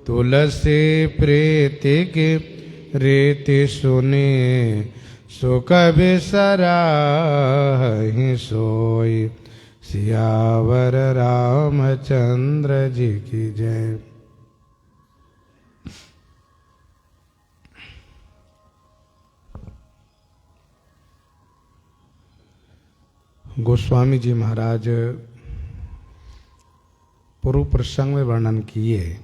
तुलसी प्रीति की रीति सुनी, सो कभी सराहि सोई। सियावर रामचंद्र जी की जय। गोस्वामी जी महाराज पूर्व प्रसंग में वर्णन किए,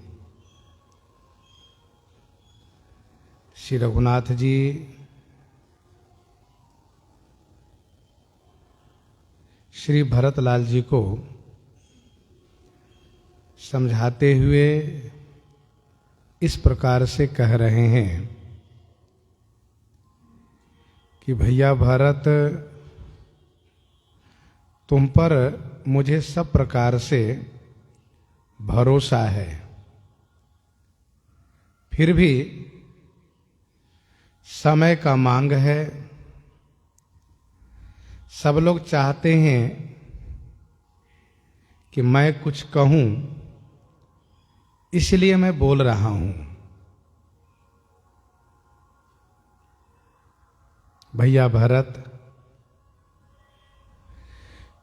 श्री रघुनाथ जी श्री भरतलाल जी को समझाते हुए इस प्रकार से कह रहे हैं कि भैया भरत, तुम पर मुझे सब प्रकार से भरोसा है, फिर भी समय का मांग है। सब लोग चाहते हैं कि मैं कुछ कहूं, इसलिए मैं बोल रहा हूं। भैया भरत,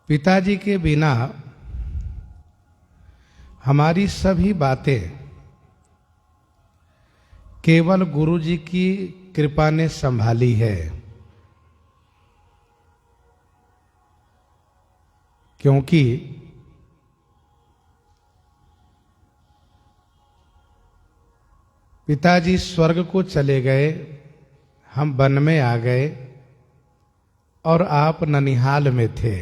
पिताजी के बिना हमारी सभी बातें केवल गुरु जी की कृपा ने संभाली है, क्योंकि पिताजी स्वर्ग को चले गए, हम वन में आ गए और आप ननिहाल में थे।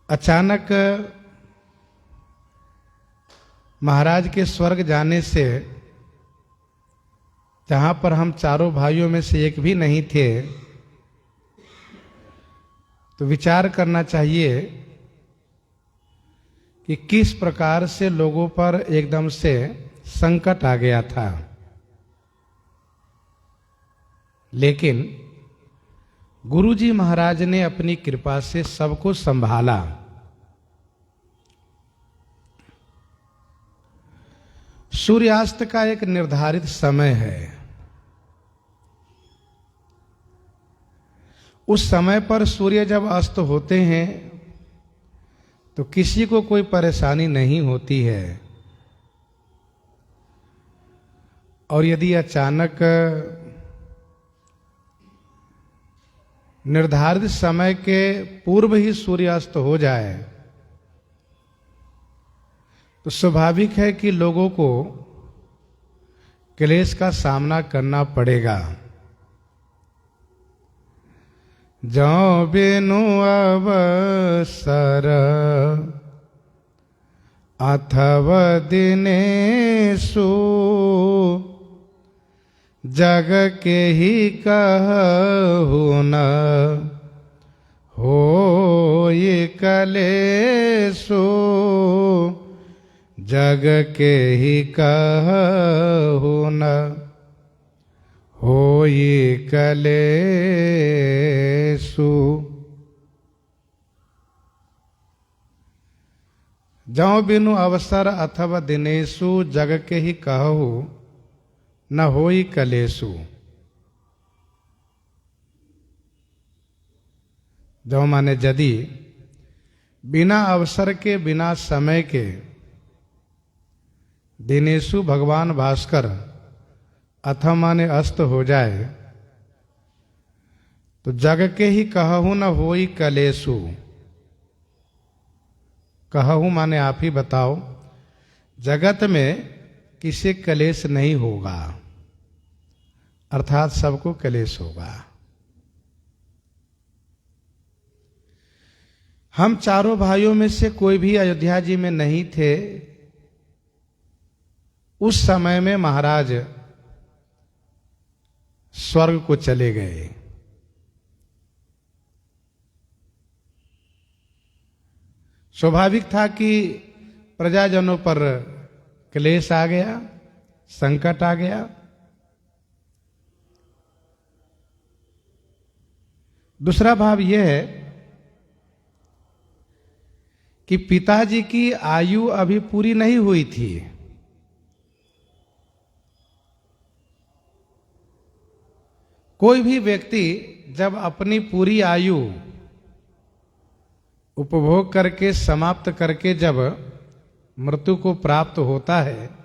अचानक महाराज के स्वर्ग जाने से, जहां पर हम चारों भाइयों में से एक भी नहीं थे, तो विचार करना चाहिए कि किस प्रकार से लोगों पर एकदम से संकट आ गया था। लेकिन गुरु जी महाराज ने अपनी कृपा से सबको संभाला। सूर्यास्त का एक निर्धारित समय है, उस समय पर सूर्य जब अस्त होते हैं तो किसी को कोई परेशानी नहीं होती है, और यदि अचानक निर्धारित समय के पूर्व ही सूर्यास्त हो जाए तो स्वाभाविक है कि लोगों को क्लेश का सामना करना पड़ेगा। जौ बिनु अवसर अथवा दिनेषु, जग के ही कहु न होई कलेशु। जग के ही कहु न होई कलेशु। जौ बिनु अवसर अथवा दिनेषु, जग के ही कहु न होई कलेशु। जो माने यदि बिना अवसर के, बिना समय के, दिनेशु भगवान भास्कर अथवा माने अस्त हो जाए तो जग के ही कहु न होई कलेशु। कहु माने आप ही बताओ, जगत में किसी कलेश नहीं होगा, अर्थात सबको कलेश होगा। हम चारों भाइयों में से कोई भी अयोध्या जी में नहीं थे उस समय में महाराज स्वर्ग को चले गए। स्वाभाविक था कि प्रजाजनों पर क्लेश आ गया, संकट आ गया। दूसरा भाव यह है कि पिताजी की आयु अभी पूरी नहीं हुई थी। कोई भी व्यक्ति जब अपनी पूरी आयु उपभोग करके समाप्त करके जब मृत्यु को प्राप्त होता है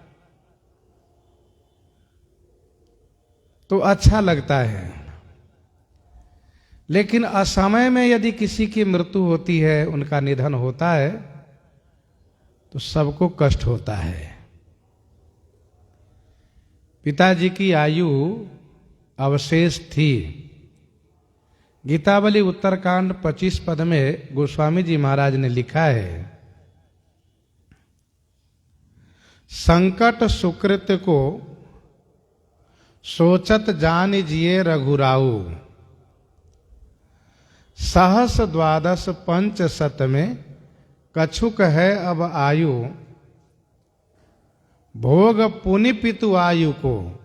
तो अच्छा लगता है, लेकिन असमय में यदि किसी की मृत्यु होती है, उनका निधन होता है, तो सबको कष्ट होता है। पिताजी की आयु अवशेष थी। गीतावली उत्तरकांड 25 पद में गोस्वामी जी महाराज ने लिखा है, संकट सुकृत को सोचत जान जिए रघुराऊ, सहस द्वादश पंच शत में कछुक है अब आयु, भोग पुनि पितु आयु को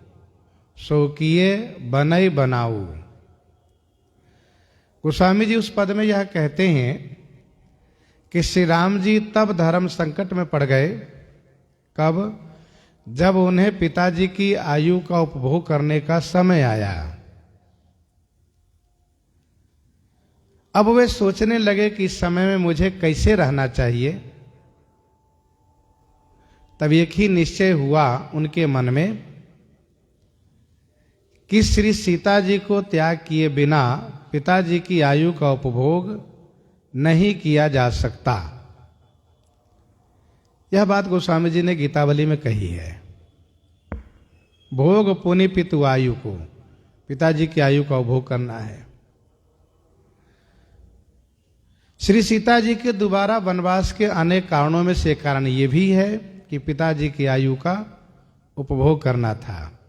सो किए बनई बनाऊ। गोस्वामी जी उस पद में यह कहते हैं कि श्री राम जी तब धर्म संकट में पड़ गए, कब? जब उन्हें पिताजी की आयु का उपभोग करने का समय आया। अब वे सोचने लगे कि इस समय में मुझे कैसे रहना चाहिए। तब एक ही निश्चय हुआ उनके मन में कि श्री सीता जी को त्याग किए बिना पिताजी की आयु का उपभोग नहीं किया जा सकता। यह बात गोस्वामी जी ने गीतावली में कही है। भोग पुनि पितु आयु को, पिताजी की आयु का उपभोग करना है। श्री सीता जी के दोबारा वनवास के अनेक कारणों में से कारण ये भी है कि पिताजी की आयु का उपभोग करना था।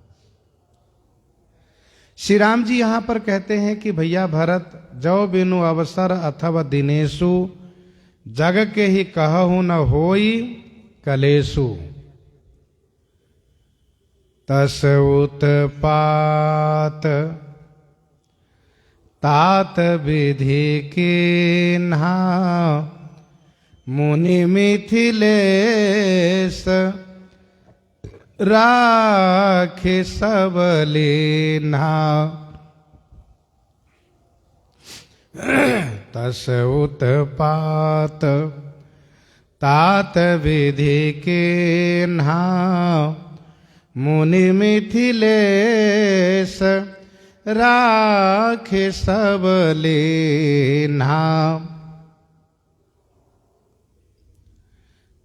श्री राम जी यहां पर कहते हैं कि भैया भरत, जौ बिनु अवसर अथवा दिनेशु, जग के ही कहूं न होई कलेशु, तस उत्पात तात विधि कीन्हा, मुनि मिथिलेश राखे सब लीन्हा, तस उत्पात तात विधि कीन्हा, मुनि मिथिलेश राखे सब लीन्हा।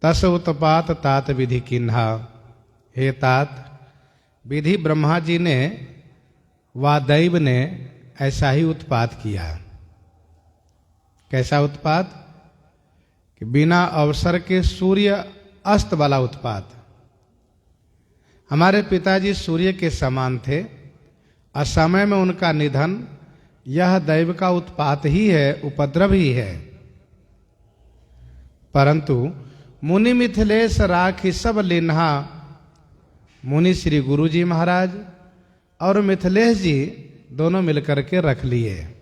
तस उत्पात तात विधि कीन्हा। हे तात, विधि ब्रह्मा जी ने व दैव ने ऐसा ही उत्पात किया। कैसा उत्पात? कि बिना अवसर के सूर्य अस्त वाला उत्पात। हमारे पिताजी सूर्य के समान थे, असमय में उनका निधन यह दैव का उत्पात ही है, उपद्रव ही है। परंतु मुनि मिथिलेश राखी सब लीन्हा, मुनि श्री गुरु जी महाराज और मिथिलेश जी दोनों मिलकर के रख लिए।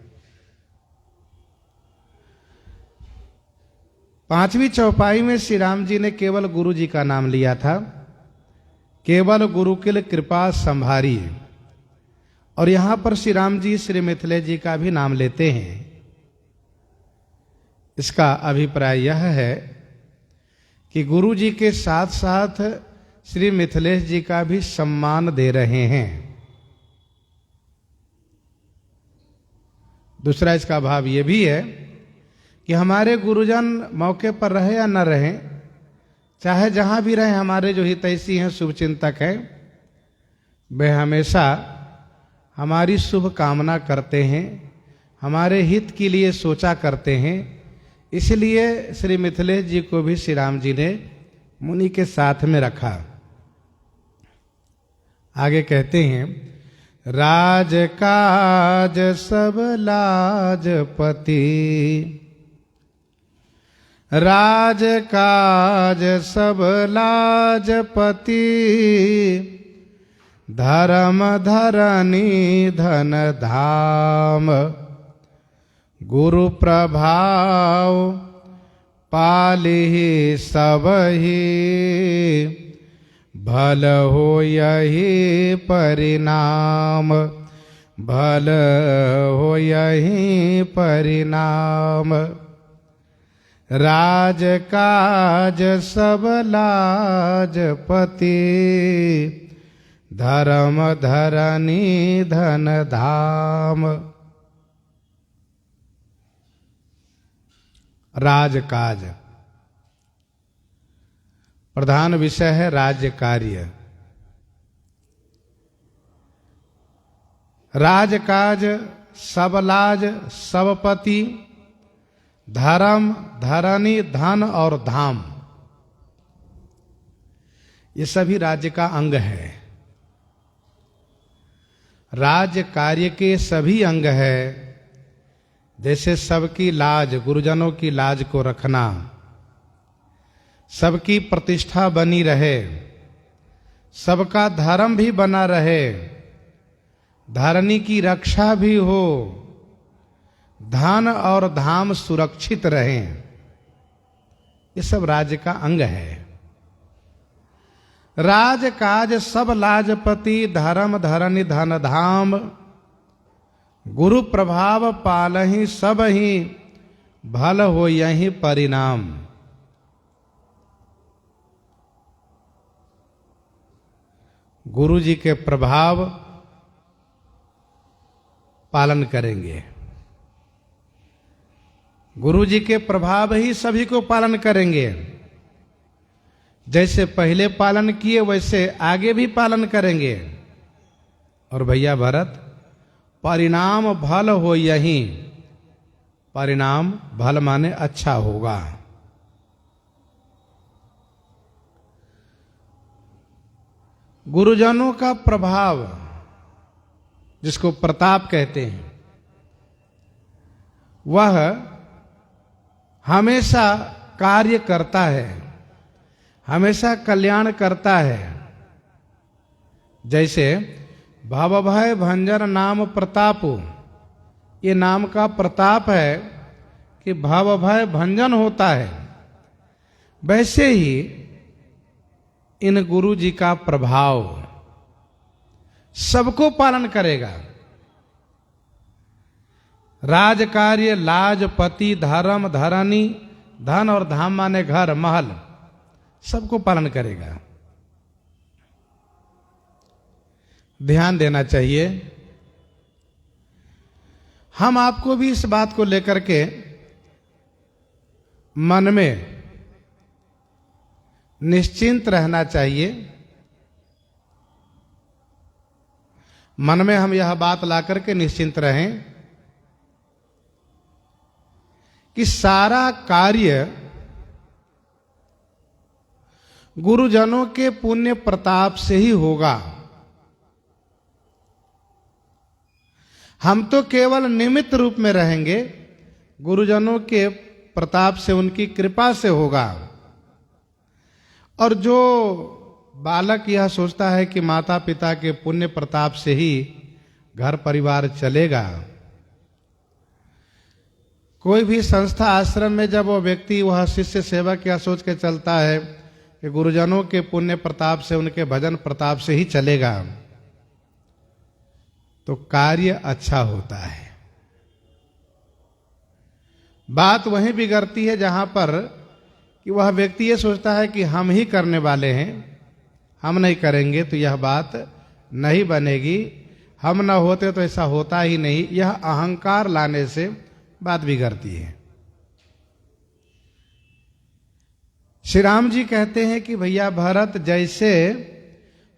पांचवी चौपाई में श्री राम जी ने केवल गुरु जी का नाम लिया था, केवल गुरुकुल कृपा संभारी। और यहां पर श्री राम जी श्री मिथिलेश जी का भी नाम लेते हैं। इसका अभिप्राय यह है कि गुरु जी के साथ साथ श्री मिथिलेश जी का भी सम्मान दे रहे हैं। दूसरा इसका भाव यह भी है कि हमारे गुरुजन मौके पर रहे या न रहे, चाहे जहां भी रहे, हमारे जो हितैषी हैं, शुभचिंतक हैं, वे हमेशा हमारी शुभ कामना करते हैं, हमारे हित के लिए सोचा करते हैं। इसलिए श्री मिथिलेश जी को भी श्री राम जी ने मुनि के साथ में रखा। आगे कहते हैं, राज काज सब लाजपति, राज काज सब लाजपति, धर्म धरनी धन धाम, गुरु प्रभाव पालिहि सबहि भल हो यही परिणाम, भल हो यही परिणाम। राज काज सब लाजपति, धर्म धरनी धन धाम। राजकाज प्रधान विषय है राज्य कार्य। राजकाज सब लाज सब पति, धर्म धरनी धन और धाम, ये सभी राज्य का अंग है। राज्य कार्य के सभी अंग है। जैसे सबकी लाज, गुरुजनों की लाज को रखना, सबकी प्रतिष्ठा बनी रहे, सबका धर्म भी बना रहे, धरनी की रक्षा भी हो, धन और धाम सुरक्षित रहें, ये सब राज्य का अंग है। राज काज सब लाजपति, धर्म धरनी धन धाम। गुरु प्रभाव पालहि सब ही, भल हो यही परिणाम। गुरु जी के प्रभाव पालन करेंगे, गुरु जी के प्रभाव ही सभी को पालन करेंगे। जैसे पहले पालन किए वैसे आगे भी पालन करेंगे। और भैया भरत, परिणाम भल हो यही, परिणाम भल माने अच्छा होगा। गुरुजनों का प्रभाव, जिसको प्रताप कहते हैं, वह हमेशा कार्य करता है, हमेशा कल्याण करता है। जैसे भवभय भंजन नाम प्रताप, ये नाम का प्रताप है कि भवभय भंजन होता है। वैसे ही इन गुरु जी का प्रभाव सबको पालन करेगा। राजकार्य, लाज, पति, धर्म, धरनी, धन और धाम माने घर महल, सबको पालन करेगा। ध्यान देना चाहिए। हम आपको भी इस बात को लेकर के मन में निश्चिंत रहना चाहिए। मन में हम यह बात ला करके निश्चिंत रहें कि सारा कार्य गुरुजनों के पुण्य प्रताप से ही होगा। हम तो केवल निमित्त रूप में रहेंगे, गुरुजनों के प्रताप से, उनकी कृपा से होगा। और जो बालक यह सोचता है कि माता पिता के पुण्य प्रताप से ही घर परिवार चलेगा, कोई भी संस्था आश्रम में जब वो व्यक्ति, वह शिष्य सेवक यह सोच के चलता है कि गुरुजनों के पुण्य प्रताप से, उनके भजन प्रताप से ही चलेगा, तो कार्य अच्छा होता है। बात वहीं बिगड़ती है जहां पर कि वह व्यक्ति ये सोचता है कि हम ही करने वाले हैं, हम नहीं करेंगे तो यह बात नहीं बनेगी, हम न होते तो ऐसा होता ही नहीं। यह अहंकार लाने से बात बिगड़ती है। श्री राम जी कहते हैं कि भैया भरत, जैसे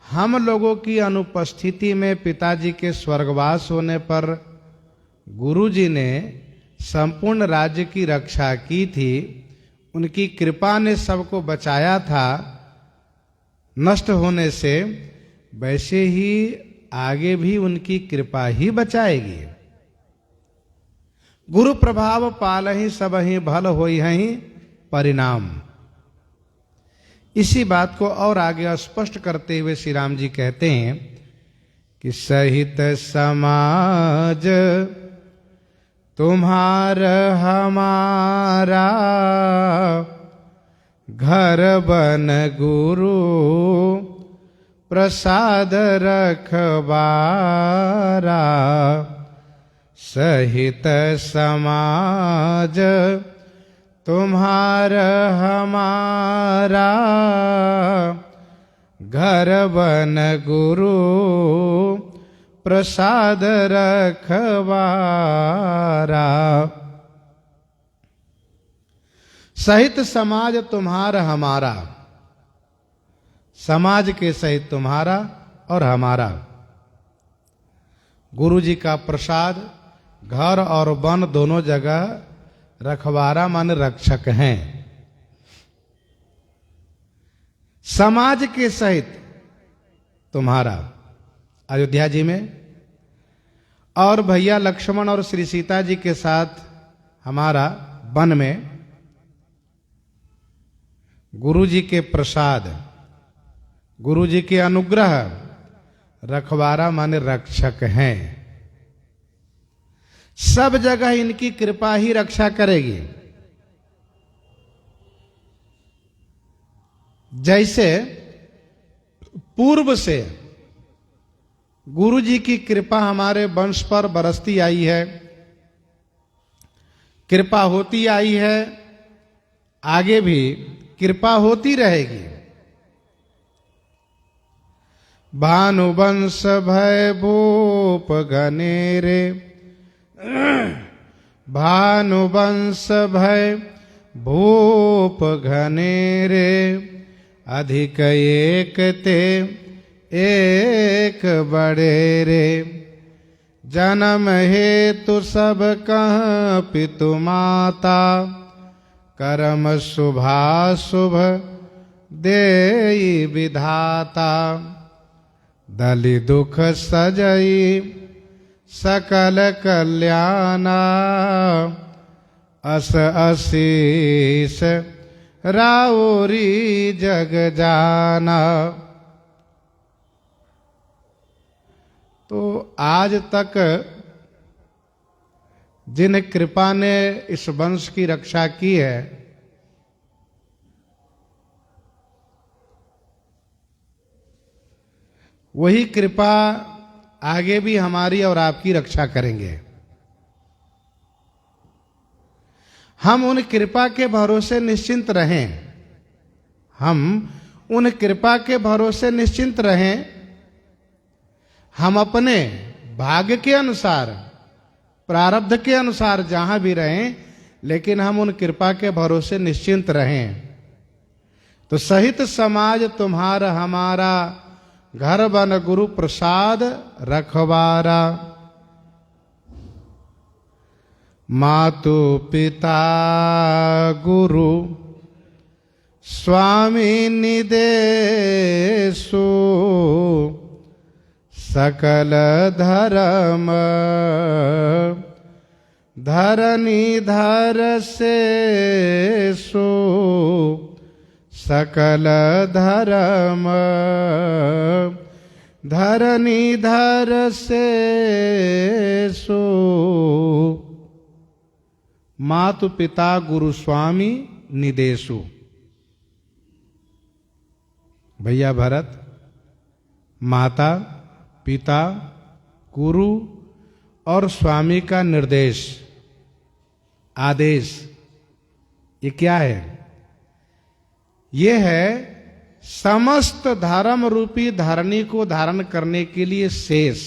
हम लोगों की अनुपस्थिति में पिताजी के स्वर्गवास होने पर गुरु जी ने संपूर्ण राज्य की रक्षा की थी, उनकी कृपा ने सबको बचाया था नष्ट होने से, वैसे ही आगे भी उनकी कृपा ही बचाएगी। गुरु प्रभाव पालहि सबहि, भल होई हहि परिणाम। इसी बात को और आगे स्पष्ट करते हुए श्री राम जी कहते हैं कि सहित समाज तुम्हार हमारा घर बन गुरु प्रसाद रखवारा सहित समाज तुम्हार हमारा घर बन गुरु प्रसाद रखवारा सहित समाज तुम्हार हमारा, समाज के सहित तुम्हारा और हमारा। गुरु जी का प्रसाद घर और वन दोनों जगह रखवारा माने रक्षक हैं। समाज के सहित तुम्हारा अयोध्या जी में, और भैया लक्ष्मण और श्री सीता जी के साथ हमारा वन में गुरु जी के प्रसाद, गुरु जी के अनुग्रह रखवारा माने रक्षक हैं। सब जगह इनकी कृपा ही रक्षा करेगी। जैसे पूर्व से गुरु जी की कृपा हमारे वंश पर बरसती आई है, कृपा होती आई है, आगे भी कृपा होती रहेगी। भानुवंश भय भूप घनेरे, भानुवंश भय भूप घनेरे, अधिक एक ते एक बड़े रे। जन्म हेतु सब कह पितु माता, कर्म शुभाशुभ देई विधाता। दलि दुख सजई सकल कल्याणा, अस आशीष राउरी जग जाना। तो आज तक जिन कृपा ने इस वंश की रक्षा की है, वही कृपा आगे भी हमारी और आपकी रक्षा करेंगे। हम उन कृपा के भरोसे निश्चिंत रहें, हम उन कृपा के भरोसे निश्चिंत रहें। हम अपने भाग्य के अनुसार, प्रारब्ध के अनुसार जहां भी रहें, लेकिन हम उन कृपा के भरोसे निश्चिंत रहें। तो सहित समाज तुम्हारा हमारा, घर बन गुरु प्रसाद रखवारा। मातु पिता गुरु स्वामी निदेशु, सकल धर्म धरनी धर से सो। सकल धर्म धरनी धर से सो। मातु पिता गुरु स्वामी निदेशु। भैया भरत, माता पिता गुरु और स्वामी का निर्देश, आदेश, ये क्या है? ये है समस्त धर्म रूपी धरणी को धारण करने के लिए शेष।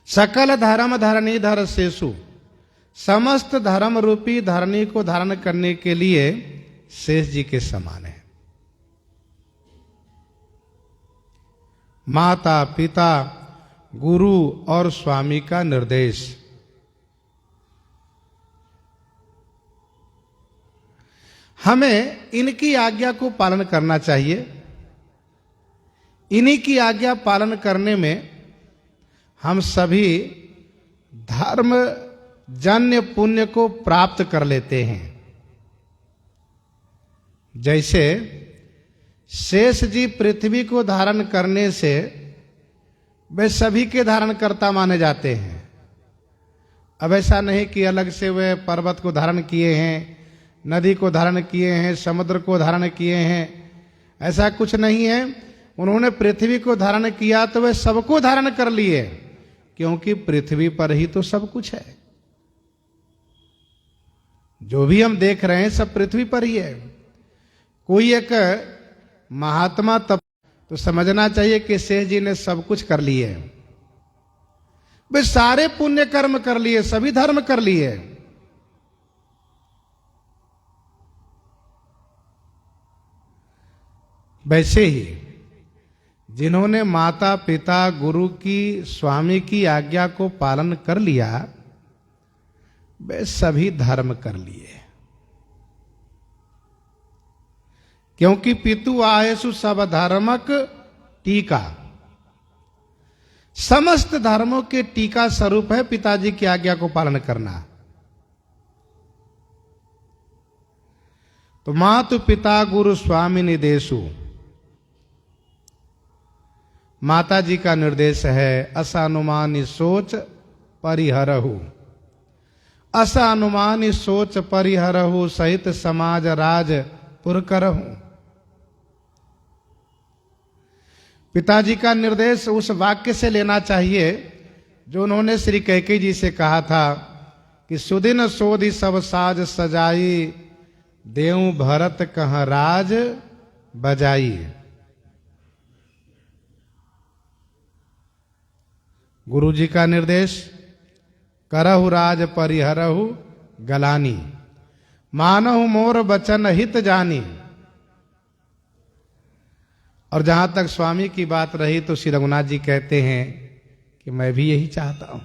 सकल धर्म धरणी धर शेषु, समस्त धर्म रूपी धरणी को धारण करने के लिए शेष जी के समान है। माता पिता गुरु और स्वामी का निर्देश। हमें इनकी आज्ञा को पालन करना चाहिए। इन्हीं की आज्ञा पालन करने में हम सभी धर्म जन्य पुण्य को प्राप्त कर लेते हैं। जैसे शेष जी पृथ्वी को धारण करने से वे सभी के धारण कर्ता माने जाते हैं। अब ऐसा नहीं कि अलग से वे पर्वत को धारण किए हैं, नदी को धारण किए हैं, समुद्र को धारण किए हैं, ऐसा कुछ नहीं है। उन्होंने पृथ्वी को धारण किया तो वे सबको धारण कर लिए, क्योंकि पृथ्वी पर ही तो सब कुछ है। जो भी हम देख रहे हैं सब पृथ्वी पर ही है। कोई एक महात्मा तब तो समझना चाहिए कि शेष जी ने सब कुछ कर लिए, वे सारे पुण्य कर्म कर लिए, सभी धर्म कर लिए। वैसे ही जिन्होंने माता पिता गुरु की स्वामी की आज्ञा को पालन कर लिया, वे सभी धर्म कर लिए। क्योंकि पितु आयसु सब धर्मक टीका, समस्त धर्मों के टीका स्वरूप है पिताजी की आज्ञा को पालन करना। तो मातु पिता गुरु स्वामी निर्देशु, माता जी का निर्देश है असानुमानी सोच परिहरहु, असानुमानी सोच परिहरहु, सहित समाज राज पुर करहु। पिताजी का निर्देश उस वाक्य से लेना चाहिए जो उन्होंने श्री कैकेयी जी से कहा था कि सुदिन सोधि सब साज सजाई, देव भरत कहाँ राज बजाई। गुरु जी का निर्देश करहु राज परिहरहु गलानी, मानहु मोर बचन हित जानी। और जहां तक स्वामी की बात रही तो श्री रघुनाथ जी कहते हैं कि मैं भी यही चाहता हूं,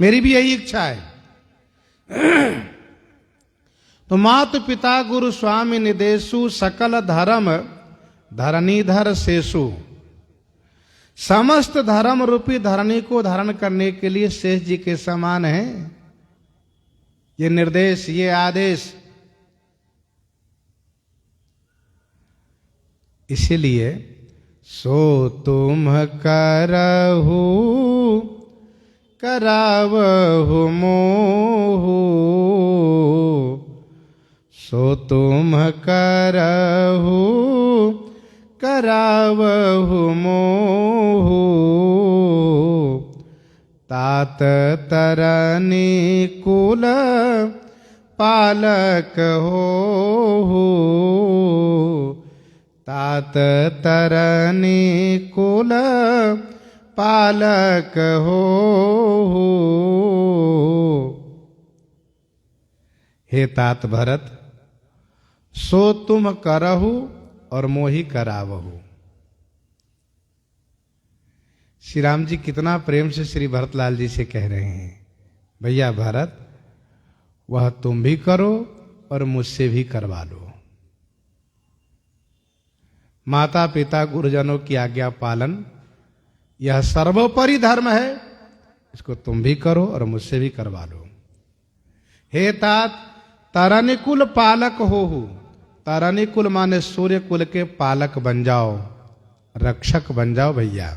मेरी भी यही इच्छा है। तो मातु पिता गुरु स्वामी निदेशु, सकल धर्म धरणीधर शेषु। समस्त धर्म रूपी धरणी को धारण करने के लिए शेष जी के समान है ये निर्देश, ये आदेश। इसीलिए सो तुम करहु करावहु मोहु, सो तुम करहु करावहु मोहु, तात तरनी कुल पालक होहु, तात तरनी कुल पालक होहु। हे तात भरत, सो तुम करहु और मोहि करावहु। श्री राम जी कितना प्रेम से श्री भरतलाल जी से कह रहे हैं, भैया भरत, वह तुम भी करो और मुझसे भी करवा लो। माता पिता गुरुजनों की आज्ञा पालन यह सर्वोपरि धर्म है, इसको तुम भी करो और मुझसे भी करवा लो। हे तात तरनिकुल पालक होहु, तरनिकुल माने सूर्य कुल के पालक बन जाओ, रक्षक बन जाओ भैया।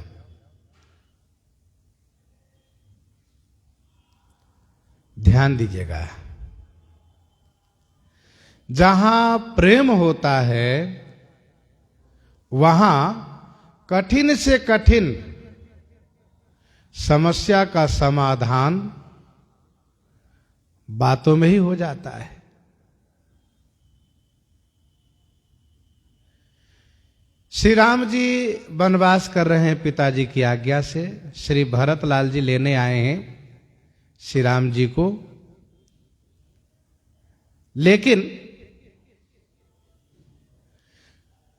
ध्यान दीजिएगा, जहां प्रेम होता है वहां कठिन से कठिन समस्या का समाधान बातों में ही हो जाता है। श्री राम जी वनवास कर रहे हैं पिताजी की आज्ञा से, श्री भरतलाल जी लेने आए हैं श्री राम जी को। लेकिन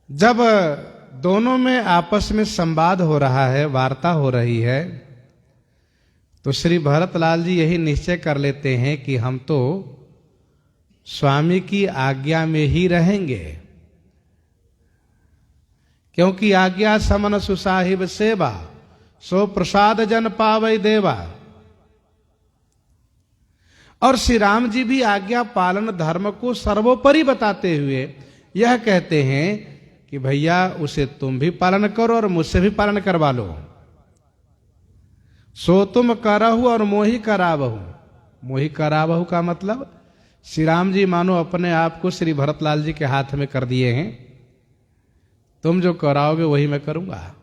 जब दोनों में आपस में संवाद हो रहा है, वार्ता हो रही है, तो श्री भरतलाल जी यही निश्चय कर लेते हैं कि हम तो स्वामी की आज्ञा में ही रहेंगे, क्योंकि आज्ञा समन सुसाहिब सेवा, सो प्रसाद जन पावै देवा। और श्री राम जी भी आज्ञा पालन धर्म को सर्वोपरि बताते हुए यह कहते हैं कि भैया उसे तुम भी पालन करो और मुझसे भी पालन करवा लो। सो तुम करहु और मोहि करावहु। मोहि करावहु का मतलब श्री राम जी मानो अपने आप को श्री भरतलाल जी के हाथ में कर दिए हैं, तुम जो कराओगे वही मैं करूंगा।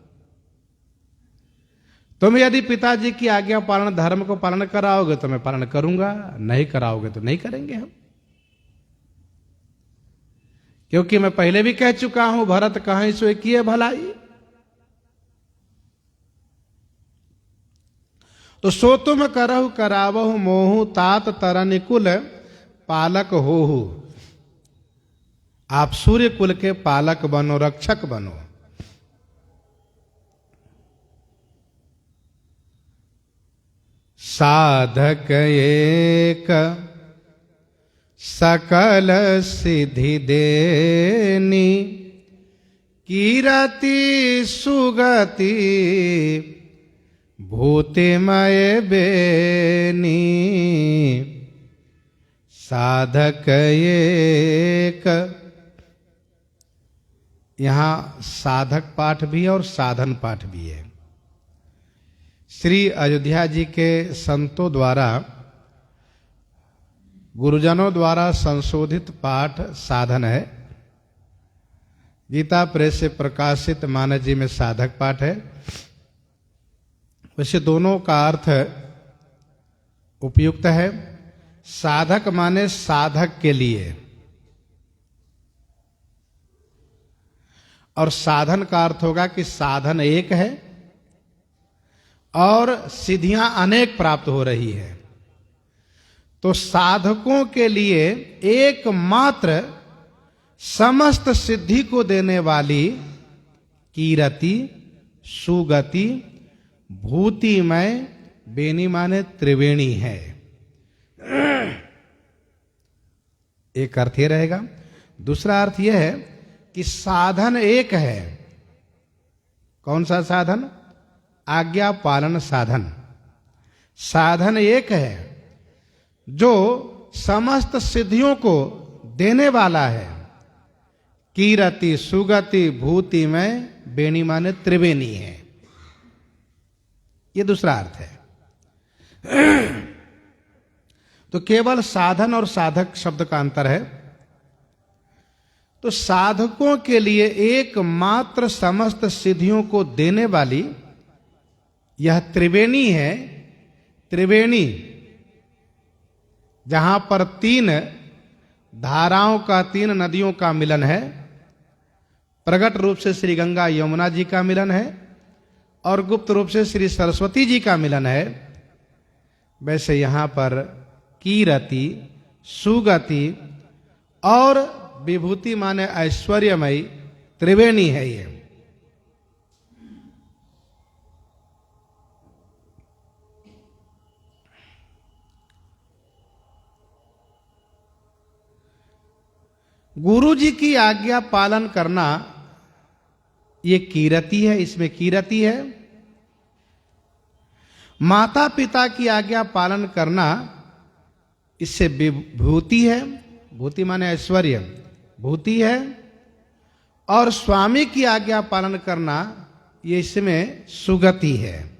तुम यदि पिताजी की आज्ञा पालन, धर्म को पालन कराओगे तो मैं पालन करूंगा, नहीं कराओगे तो नहीं करेंगे हम। क्योंकि मैं पहले भी कह चुका हूं, भरत कहीं सो किए भलाई। तो सो तुम करहु करावहु मोहु तात तरन कुल पालक होहु। आप सूर्य कुल के पालक बनो, रक्षक बनो। साधक एक सकल सिद्धि देनी, कीरति सुगति भूतिमय बेनी। साधक एक, यहां साधक पाठ भी है और साधन पाठ भी है। श्री अयोध्या जी के संतों द्वारा, गुरुजनों द्वारा संशोधित पाठ साधन है। गीता प्रेस से प्रकाशित मानस जी में साधक पाठ है। वैसे दोनों का अर्थ उपयुक्त है। साधक माने साधक के लिए, और साधन का अर्थ होगा कि साधन एक है और सिद्धियां अनेक प्राप्त हो रही है। तो साधकों के लिए एकमात्र समस्त सिद्धि को देने वाली कीरति सुगति भूतिमय बेनी माने त्रिवेणी है। एक अर्थ ये रहेगा। दूसरा अर्थ यह है कि साधन एक है। कौन सा साधन? आज्ञा पालन साधन। साधन एक है जो समस्त सिद्धियों को देने वाला है। कीरति सुगति भूतिमय बेनी माने त्रिवेणी है। ये दूसरा अर्थ है। तो केवल साधन और साधक शब्द का अंतर है। तो साधकों के लिए एकमात्र समस्त सिद्धियों को देने वाली यह त्रिवेणी है। त्रिवेणी जहां पर तीन धाराओं का, तीन नदियों का मिलन है। प्रकट रूप से श्री गंगा यमुना जी का मिलन है और गुप्त रूप से श्री सरस्वती जी का मिलन है। वैसे यहां पर कीरति सुगति और विभूति माने ऐश्वर्यमयी त्रिवेणी है। ये गुरु जी की आज्ञा पालन करना ये कीरति है, इसमें कीरति है। माता पिता की आज्ञा पालन करना इससे विभूति है। भूति माने ऐश्वर्य, भूति है। और स्वामी की आज्ञा पालन करना ये इसमें सुगति है।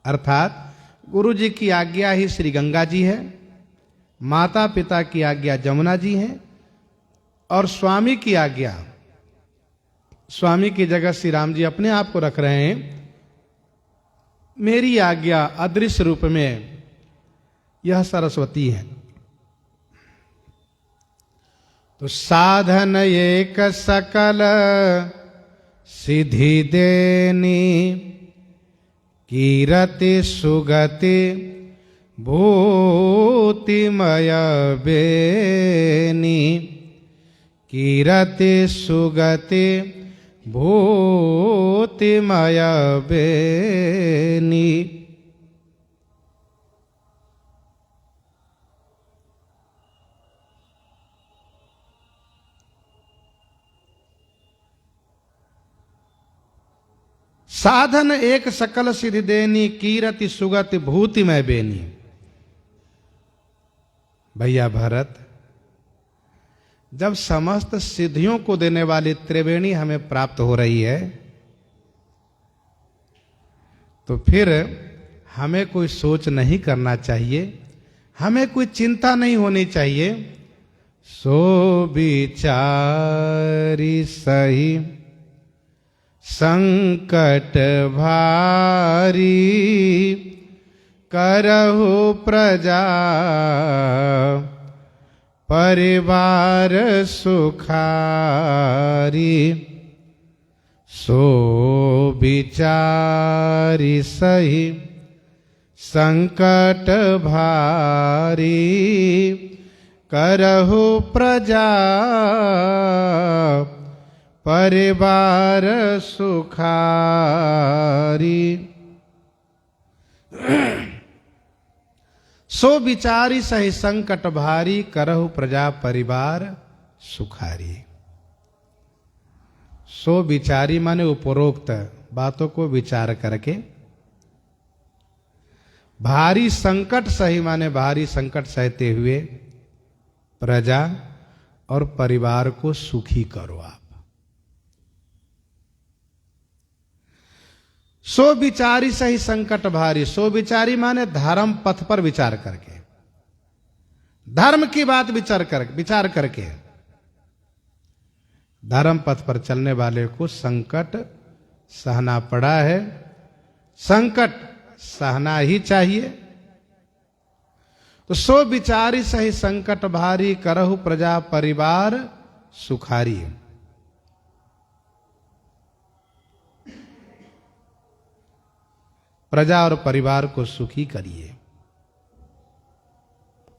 अर्थात गुरु जी की आज्ञा ही श्री गंगा जी है, माता पिता की आज्ञा जमुना जी है और स्वामी की आज्ञा, स्वामी की जगह श्री राम जी अपने आप को रख रहे हैं। मेरी आज्ञा अदृश्य रूप में यह सरस्वती है। तो साधन एक सकल सिद्धि देनी, कीरति सुगति भूतिमय बेनी। कीरति सुगति भूतिमय बेनी। साधन एक सकल सिद्धि देनी, कीरति सुगति भूतिमय बेनी। भैया भरत, जब समस्त सिद्धियों को देने वाली त्रिवेणी हमें प्राप्त हो रही है तो फिर हमें कोई सोच नहीं करना चाहिए, हमें कोई चिंता नहीं होनी चाहिए। सो विचारी सही संकट भारी, करहु प्रजा परिवार सुखारी। सो विचारी सही संकट भारी, करहु प्रजा परिवार सुखारी। सो विचारी सही संकट भारी, करहु प्रजा परिवार सुखारी। सो विचारी माने उपरोक्त बातों को विचार करके, भारी संकट सही माने भारी संकट सहते हुए प्रजा और परिवार को सुखी करो आप। सो विचारी सही संकट भारी, सो विचारी माने धर्म पथ पर विचार करके, धर्म की बात विचार करके धर्म पथ पर चलने वाले को संकट सहना पड़ा है, संकट सहना ही चाहिए। तो सो विचारी सही संकट भारी, करहु प्रजा परिवार सुखारी। प्रजा और परिवार को सुखी करिए।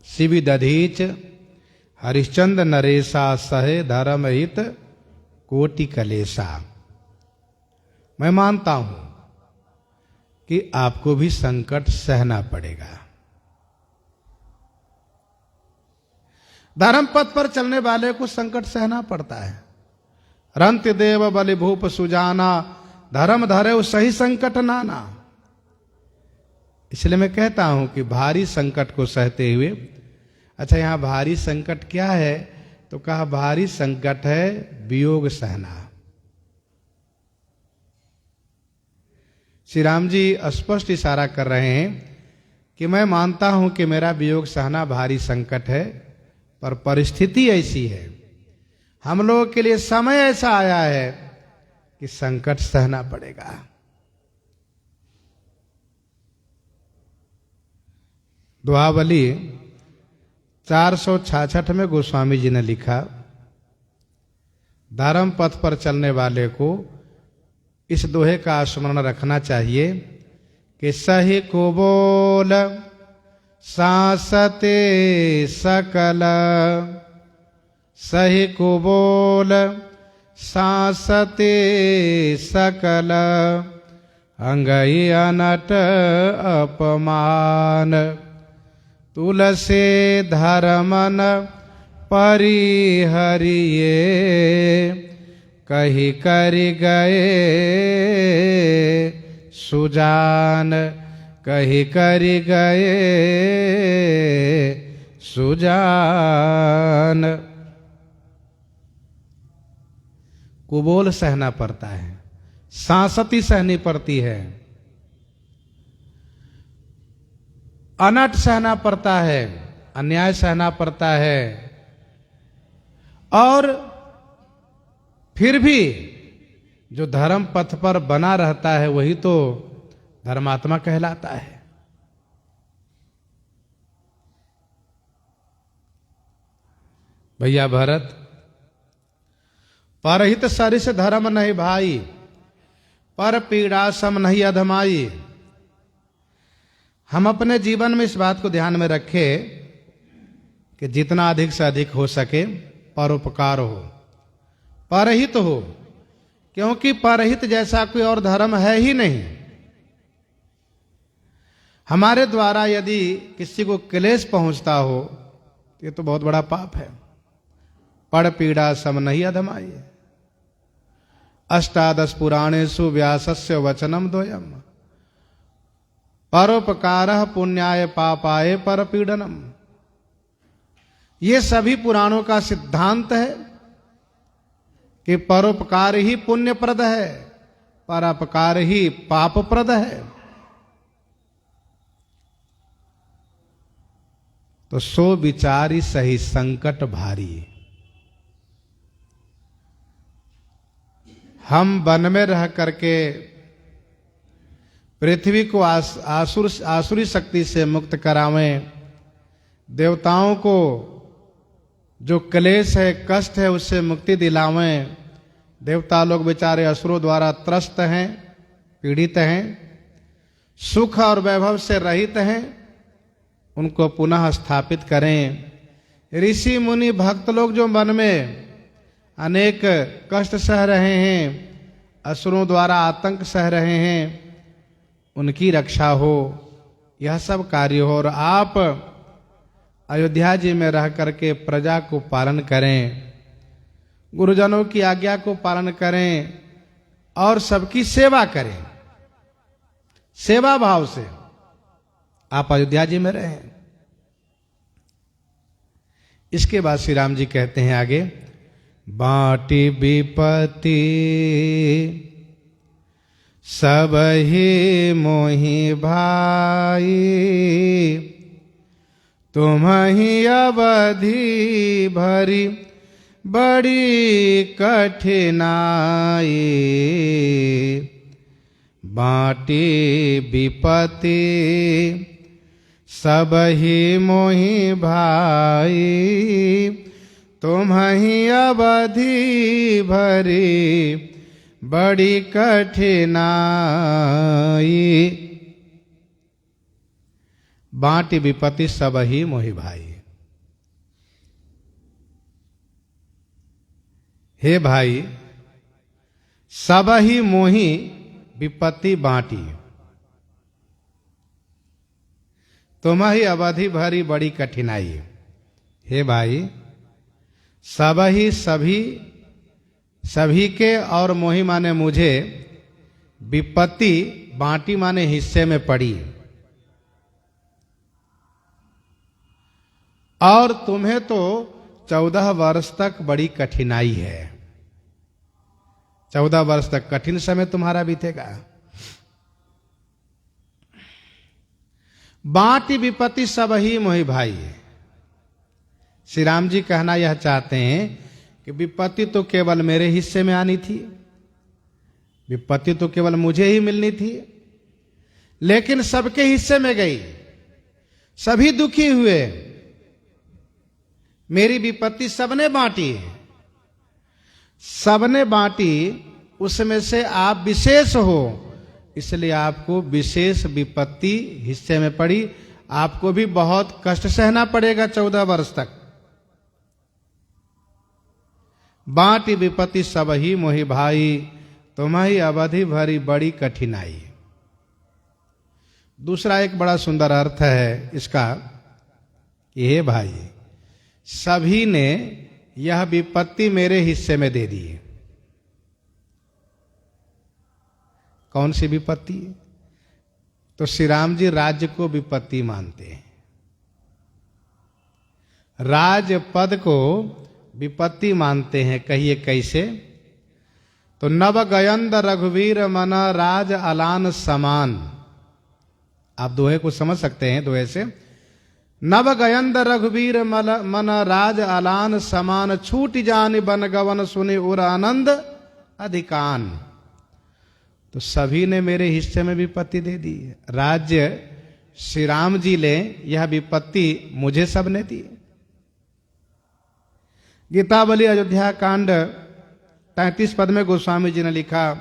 शिवि दधीच हरिश्चंद्र नरेशा, सहे धर्म हित कोटि कलेशा। मैं मानता हूं कि आपको भी संकट सहना पड़ेगा। धर्म पथ पर चलने वाले को संकट सहना पड़ता है। रंत देव बलि भूप सुजाना, धर्म धरे सही संकट नाना। इसलिए मैं कहता हूं कि भारी संकट को सहते हुए, अच्छा यहां भारी संकट क्या है, तो कहा भारी संकट है वियोग सहना। श्री राम जी स्पष्ट इशारा कर रहे हैं कि मैं मानता हूं कि मेरा वियोग सहना भारी संकट है, पर परिस्थिति ऐसी है, हम लोगों के लिए समय ऐसा आया है कि संकट सहना पड़ेगा। दुआवली 466 में गोस्वामी जी ने लिखा, धर्म पथ पर चलने वाले को इस दोहे का स्मरण रखना चाहिए कि सही को बोल सांसते सकल, सही को बोल सांसते सकल, अंगई अनट अपमान, तुलसे धर्मन परिहरिये, कही करि गए सुजान, कही करि गए सुजान। कुबोल सहना पड़ता है, सांसती सहनी पड़ती है, अनट सहना पड़ता है, अन्याय सहना पड़ता है, और फिर भी जो धर्म पथ पर बना रहता है वही तो धर्मात्मा कहलाता है। भैया भरत, परहित सरिस धर्म नहीं भाई, पर पीड़ा सम नहीं अधमाई। हम अपने जीवन में इस बात को ध्यान में रखें कि जितना अधिक से अधिक हो सके परोपकार हो, परहित हो, क्योंकि परहित जैसा कोई और धर्म है ही नहीं। हमारे द्वारा यदि किसी को क्लेश पहुंचता हो तो ये तो बहुत बड़ा पाप है। पड़ पीड़ा सम नहीं अधमाई, अष्टादश पुराणेषु व्यासस्य वचनम द्वयम, परोपकारः पुण्याय पापाय परपीडनम। ये सभी पुराणों का सिद्धांत है कि परोपकार ही पुण्यप्रद है, परोपकार ही पापप्रद है। तो सो विचारी सही संकट भारी। हम वन में रह करके पृथ्वी को आसुरी शक्ति से मुक्त करावें, देवताओं को जो क्लेश है, कष्ट है, उससे मुक्ति दिलावें। देवता लोग बेचारे असुरों द्वारा त्रस्त हैं, पीड़ित हैं, सुख और वैभव से रहित हैं, उनको पुनः स्थापित करें। ऋषि मुनि भक्त लोग जो मन में अनेक कष्ट सह रहे हैं, असुरों द्वारा आतंक सह रहे हैं, उनकी रक्षा हो, यह सब कार्य हो। और आप अयोध्या जी में रह करके प्रजा को पालन करें, गुरुजनों की आज्ञा को पालन करें और सबकी सेवा करें। सेवा भाव से आप अयोध्या जी में रहें। इसके बाद श्री राम जी कहते हैं आगे, बाटी विपत्ति सब ही मोहि भाई, तुम ही अवधि भरी बड़ी कठिनाई, बाटी विपत्ति सब ही मोहि भाई, तुम ही अवधि भरी बड़ी कठिनाई। बाटी विपत्ति सब ही मोहि भाई। हे भाई, सब ही मोहि विपत्ति बाटी, तुम ही अवधि भरी बड़ी कठिनाई। हे भाई, सब ही सभी के और मोहि माने मुझे, विपत्ति बाटी माने हिस्से में पड़ी, और तुम्हें तो 14 वर्ष तक बड़ी कठिनाई है। 14 वर्ष तक कठिन समय तुम्हारा बीतेगा। बाटी विपत्ति सब ही मोहि भाई। श्री राम जी कहना यह चाहते हैं कि विपत्ति तो केवल मेरे हिस्से में आनी थी, विपत्ति तो केवल मुझे ही मिलनी थी, लेकिन सबके हिस्से में गई, सभी दुखी हुए। मेरी विपत्ति सबने बांटी, सबने बांटी, उसमें से आप विशेष हो, इसलिए आपको विशेष विपत्ति हिस्से में पड़ी। आपको भी बहुत कष्ट सहना पड़ेगा 14 वर्ष तक। बाटी विपत्ति सब ही मोहि भाई, तुम्हारी अवधि भरी बड़ी कठिनाई। दूसरा एक बड़ा सुंदर अर्थ है इसका, ये भाई सभी ने यह विपत्ति मेरे हिस्से में दे दी। कौन सी विपत्ति? तो श्री राम जी राज्य को विपत्ति मानते हैं, राज पद को विपत्ति मानते हैं। कहिए कैसे? तो नव गयंद रघुवीर मन राज अलान समान। आप दोहे को समझ सकते हैं दोहे से। नव गयंद रघुवीर मन राज अलान समान, छूट जान बन गवन सुने उर आनंद अधिकान। तो सभी ने मेरे हिस्से में विपत्ति दे दी। राज्य श्री राम जी ले, यह विपत्ति मुझे सबने दी। गीतावली अयोध्या कांड 33 पद में गोस्वामी जी ने लिखा,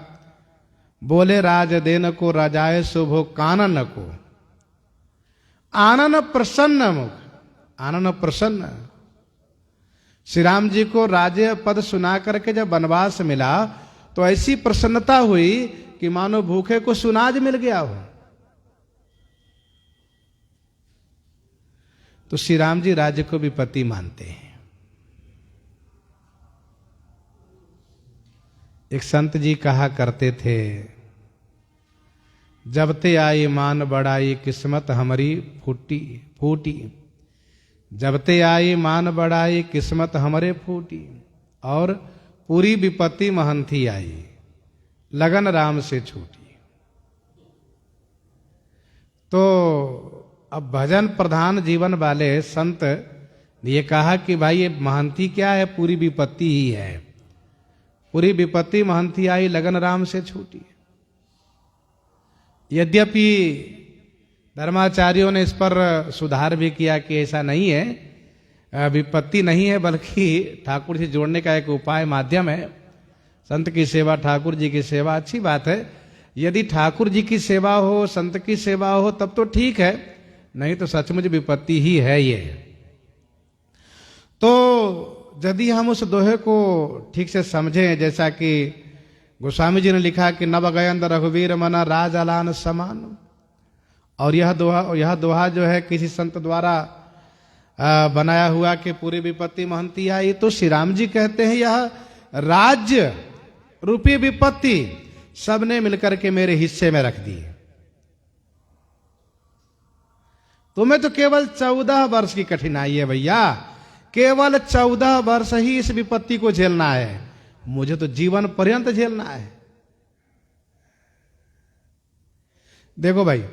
बोले राज देन को राजाए शुभो कानन को, आनन प्रसन्न मुख। आनन प्रसन्न। श्री राम जी को राज्य पद सुना करके जब वनवास मिला तो ऐसी प्रसन्नता हुई कि मानो भूखे को सुनाज मिल गया हो। तो श्री राम जी राज्य को विपत्ति मानते हैं। एक संत जी कहा करते थे, जब ते आई मान बढ़ाई किस्मत हमारी फूटी फूटी। जब ते आई मान बढ़ाई किस्मत हमारे फूटी। और पूरी विपत्ति महंथी आई, लगन राम से छूटी। तो अब भजन प्रधान जीवन वाले संत ने ये कहा कि भाई ये महंती क्या है, पूरी विपत्ति ही है, पूरी विपत्ति महंती आई लगन राम से छूटी। यद्यपि धर्माचार्यों ने इस पर सुधार भी किया कि ऐसा नहीं है, विपत्ति नहीं है, बल्कि ठाकुर जी जोड़ने का एक उपाय माध्यम है। संत की सेवा, ठाकुर जी की सेवा अच्छी बात है। यदि ठाकुर जी की सेवा हो, संत की सेवा हो, तब तो ठीक है, नहीं तो सचमुच विपत्ति ही है ये। तो यदि हम उस दोहे को ठीक से समझें, जैसा कि गोस्वामी जी ने लिखा कि नव गयंद रघुवीर मना राज अलान समान, और यह दोहा जो है किसी संत द्वारा बनाया हुआ कि पूरी विपत्ति महंती आई, तो श्री राम जी कहते हैं यह राज्य रूपी विपत्ति सबने मिलकर के मेरे हिस्से में रख दी। तुम्हें तो केवल 14 वर्ष की कठिनाई है भैया, केवल 14 वर्ष ही इस विपत्ति को झेलना है, मुझे तो जीवन पर्यंत झेलना है। देखो भाई,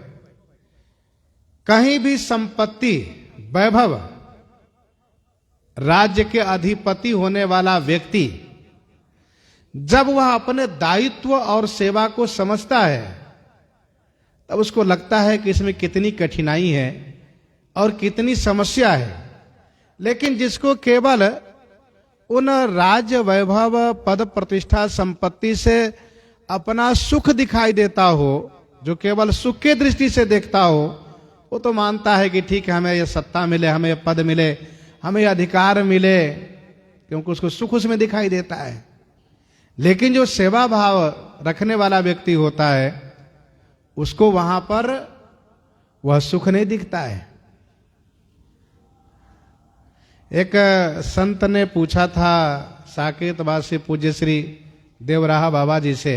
कहीं भी संपत्ति, वैभव, राज्य के अधिपति होने वाला व्यक्ति जब वह अपने दायित्व और सेवा को समझता है, तब उसको लगता है कि इसमें कितनी कठिनाई है और कितनी समस्या है। लेकिन जिसको केवल उन राज्य, वैभव, पद, प्रतिष्ठा, संपत्ति से अपना सुख दिखाई देता हो, जो केवल सुख के दृष्टि से देखता हो, वो तो मानता है कि ठीक है, हमें ये सत्ता मिले, हमें ये पद मिले, हमें ये अधिकार मिले, क्योंकि उसको सुख उसमें दिखाई देता है। लेकिन जो सेवा भाव रखने वाला व्यक्ति होता है, उसको वहां पर वह सुख नहीं दिखता है। एक संत ने पूछा था साकेतवासी पूज्य श्री देवराहा बाबा जी से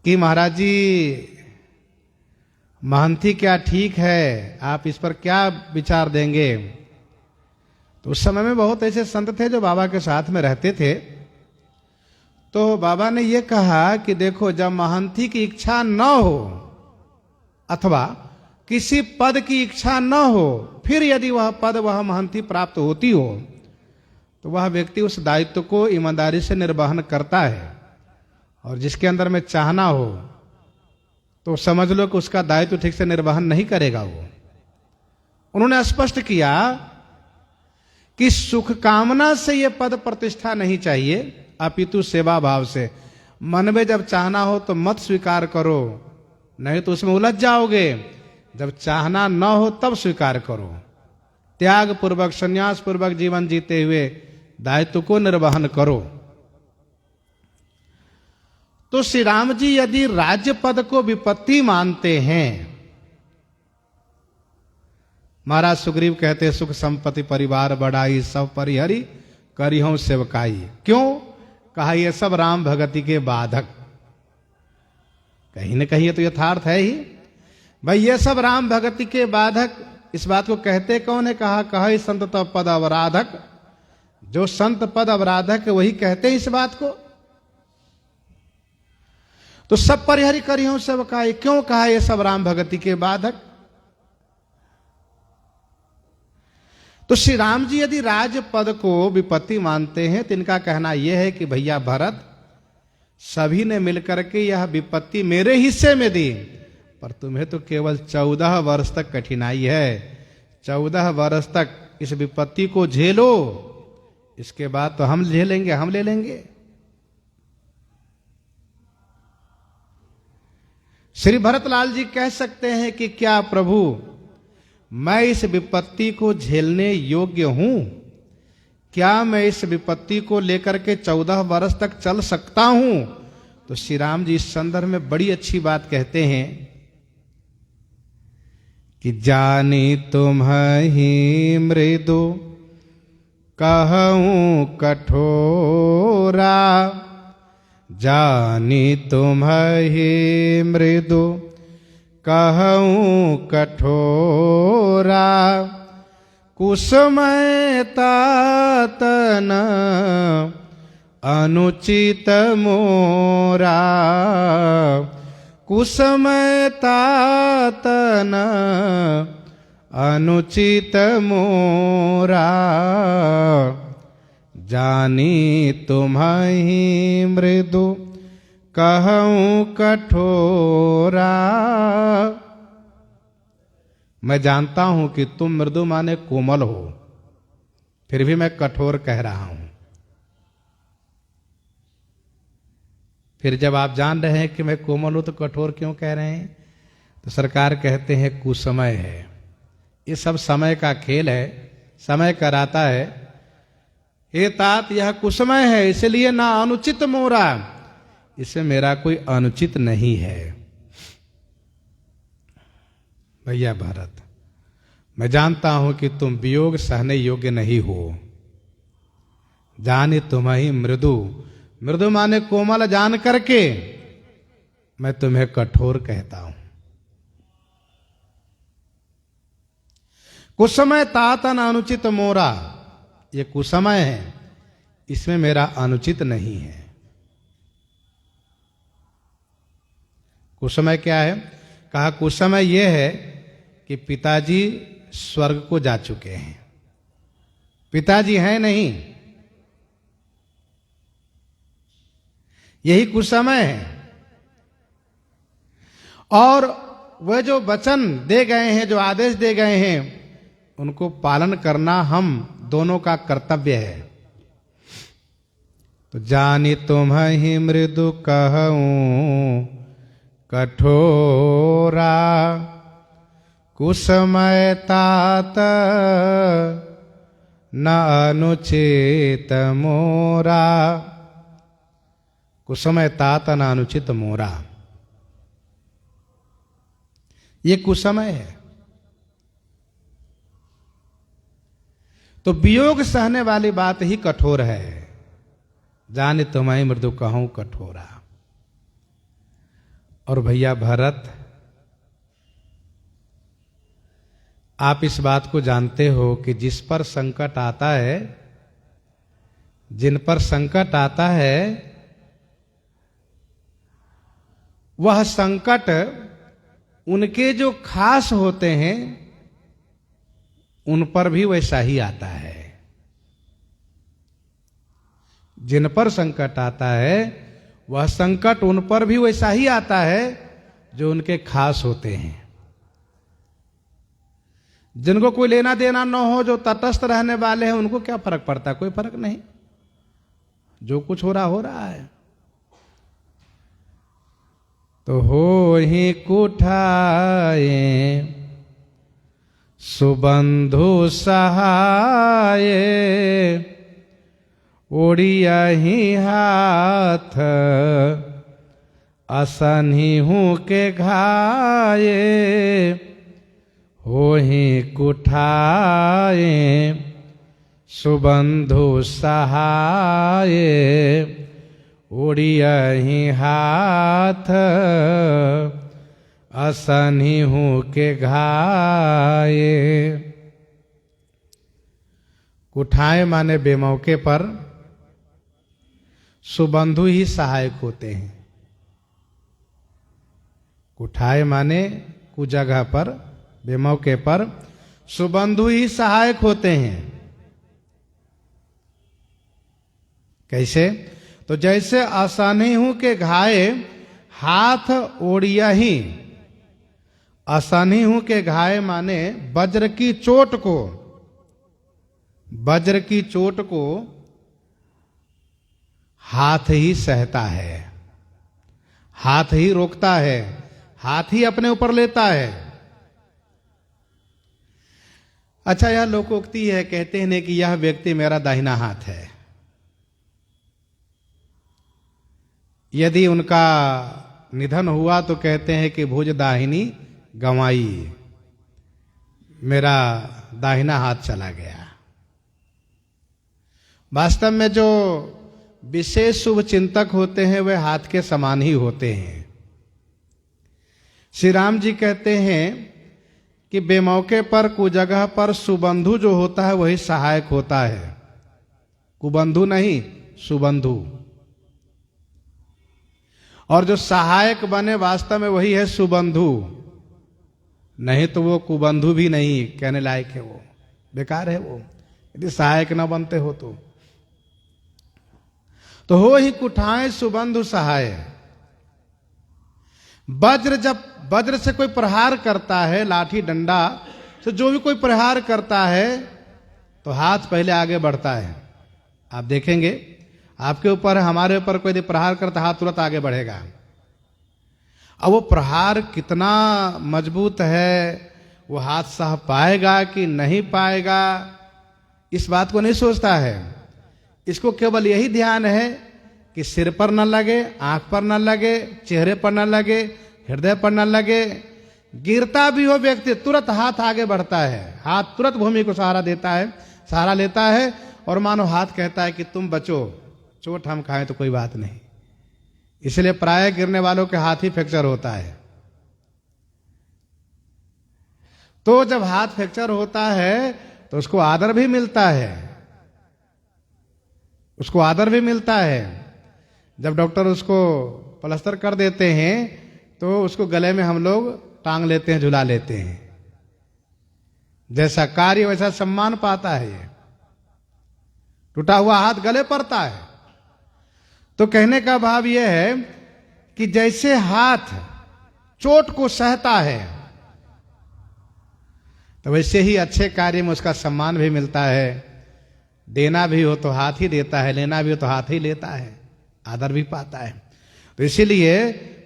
कि महाराज जी, महंती क्या ठीक है, आप इस पर क्या विचार देंगे? तो उस समय में बहुत ऐसे संत थे जो बाबा के साथ में रहते थे। तो बाबा ने ये कहा कि देखो, जब महंती की इच्छा न हो अथवा किसी पद की इच्छा न हो, फिर यदि वह पद, वह महंती प्राप्त होती हो, तो वह व्यक्ति उस दायित्व को ईमानदारी से निर्वहन करता है। और जिसके अंदर में चाहना हो तो समझ लो कि उसका दायित्व ठीक से निर्वहन नहीं करेगा वो। उन्होंने स्पष्ट किया कि सुख कामना से यह पद प्रतिष्ठा नहीं चाहिए, अपितु सेवा भाव से। मन में जब चाहना हो तो मत स्वीकार करो, नहीं तो उसमें उलझ जाओगे। जब चाहना न हो तब स्वीकार करो। त्याग पूर्वक, संन्यास पूर्वक जीवन जीते हुए दायित्व को निर्वहन करो। तो श्री राम जी यदि राज्य पद को विपत्ति मानते हैं, महाराज सुग्रीव कहते हैं, सुख संपत्ति परिवार बढ़ाई, सब परिहरी करिहूं सेवकाई। क्यों? कहा ये सब राम भगति के बाधक। कहीं न कहीं तो यथार्थ है ही भाई, ये सब राम भगति के बाधक। इस बात को कहते कौन है? कहा संत तब पद अवराधक। जो संत पद अवराधक वही कहते हैं इस बात को। तो सब परिहरी करिहूं सेवकाई, क्यों कहा ये सब राम भगति के बाधक? तो श्री राम जी यदि राज पद को विपत्ति मानते हैं, तो इनका कहना यह है कि भैया भरत, सभी ने मिलकर के यह विपत्ति मेरे हिस्से में दी, पर तुम्हें तो केवल 14 वर्ष तक कठिनाई है। 14 वर्ष तक इस विपत्ति को झेलो, इसके बाद तो हम झेलेंगे, हम ले लेंगे। श्री भरतलाल जी कह सकते हैं कि क्या प्रभु, मैं इस विपत्ति को झेलने योग्य हूं? क्या मैं इस विपत्ति को लेकर के 14 वर्ष तक चल सकता हूं? तो श्री राम जी इस संदर्भ में बड़ी अच्छी बात कहते हैं कि जानी तुम्हि मृदु कहूं कठोरा, जानी तुम्हि मृदु कहूं कठोरा, कुसुमय तातन अनुचित मोरा, कुसमय तातन अनुचित मोरा, जानी तुम्हि मृदु कहूँ कठोरा। मैं जानता हूं कि तुम मृदु माने कोमल हो, फिर भी मैं कठोर कह रहा हूं। फिर जब आप जान रहे हैं कि मैं कोमल हूं तो कठोर क्यों कह रहे हैं? तो सरकार कहते हैं कुसमय है। ये सब समय का खेल है, समय कराता है। हे तात, यह कुसमय है, इसलिए ना अनुचित मोरा, इसमें मेरा कोई अनुचित नहीं है। भैया भरत, मैं जानता हूं कि तुम वियोग सहने योग्य नहीं हो। जाने तुम्हें मृदु, मृदु माने कोमल जान करके मैं तुम्हें कठोर कहता हूं। कुसमय तातन अनुचित मोरा, ये कुसमय है, इसमें मेरा अनुचित नहीं है। कुसमय क्या है? कहा कुसमय ये है कि पिताजी स्वर्ग को जा चुके हैं, पिताजी हैं नहीं, यही कुसमय है। और वह जो वचन दे गए हैं, जो आदेश दे गए हैं, उनको पालन करना हम दोनों का कर्तव्य है। तो जानी तुम्हि मृदु कहूँ कठोरा, कुसमय तात न अनुचित मोरा। कुसमय तात न अनुचित मोरा, ये कुसमय है। तो वियोग सहने वाली बात ही कठोर है। जाने तुम्हें मृदु कहूं कठोरा। और भैया भरत, आप इस बात को जानते हो कि जिस पर संकट आता है, जिन पर संकट आता है, वह संकट उनके जो खास होते हैं उन पर भी वैसा ही आता है। जिन पर संकट आता है वह संकट उन पर भी वैसा ही आता है जो उनके खास होते हैं। जिनको कोई लेना देना न हो, जो तटस्थ रहने वाले हैं, उनको क्या फर्क पड़ता है? कोई फर्क नहीं, जो कुछ हो रहा है। तो हो ही कुठाए सुबंधु सहाय, ओढ़िया ही हाथ असन्ही हूँ के घाये। हो ही कुठाए सुबंधु सहाय, ओढ़िया ही हाथ असन्ही हूँ के घाये। कुठाए माने बेमौके पर, सुबंधु ही सहायक होते हैं। कुठाए माने कुजगह पर, बेमौके पर सुबंधु ही सहायक होते हैं। कैसे? तो जैसे असन्ही हूं के घाये हाथ ओढ़िया ही। असन्ही हूं के घाये माने वज्र की चोट को, वज्र की चोट को हाथ ही सहता है, हाथ ही रोकता है, हाथ ही अपने ऊपर लेता है। अच्छा, यह लोकोक्ति है, कहते हैं कि यह व्यक्ति मेरा दाहिना हाथ है। यदि उनका निधन हुआ तो कहते हैं कि भुज दाहिनी गंवाई, मेरा दाहिना हाथ चला गया। वास्तव में जो विशेष शुभ चिंतक होते हैं वे हाथ के समान ही होते हैं। श्री राम जी कहते हैं कि बेमौके पर, कुजगह पर सुबंधु जो होता है वही सहायक होता है, कुबंधु नहीं, सुबंधु। और जो सहायक बने वास्तव में वही है सुबंधु, नहीं तो वो कुबंधु भी नहीं कहने लायक है, वो बेकार है वो, यदि सहायक न बनते हो तो हो ही कुठाएं सुबंधु सहाय। वज्र से कोई प्रहार करता है, लाठी डंडा से जो भी कोई प्रहार करता है तो हाथ पहले आगे बढ़ता है। आप देखेंगे आपके ऊपर, हमारे ऊपर कोई यदि प्रहार करता हाथ तुरंत आगे बढ़ेगा। अब वो प्रहार कितना मजबूत है, वो हाथ सह पाएगा कि नहीं पाएगा, इस बात को नहीं सोचता है। इसको केवल यही ध्यान है कि सिर पर न लगे, आंख पर न लगे, चेहरे पर न लगे, हृदय पर न लगे। गिरता भी हो व्यक्ति तुरंत हाथ आगे बढ़ता है, हाथ तुरंत भूमि को सहारा देता है, सहारा लेता है, और मानो हाथ कहता है कि तुम बचो, चोट हम खाएं तो कोई बात नहीं। इसलिए प्राय गिरने वालों के हाथ ही फ्रैक्चर होता है। तो जब हाथ फ्रैक्चर होता है तो उसको आदर भी मिलता है, उसको आदर भी मिलता है। जब डॉक्टर उसको प्लास्टर कर देते हैं तो उसको गले में हम लोग टांग लेते हैं, झुला लेते हैं। जैसा कार्य वैसा सम्मान पाता है। ये टूटा हुआ हाथ गले पड़ता है। तो कहने का भाव यह है कि जैसे हाथ चोट को सहता है तो वैसे ही अच्छे कार्य में उसका सम्मान भी मिलता है। देना भी हो तो हाथ ही देता है, लेना भी हो तो हाथ ही लेता है, आदर भी पाता है। तो इसीलिए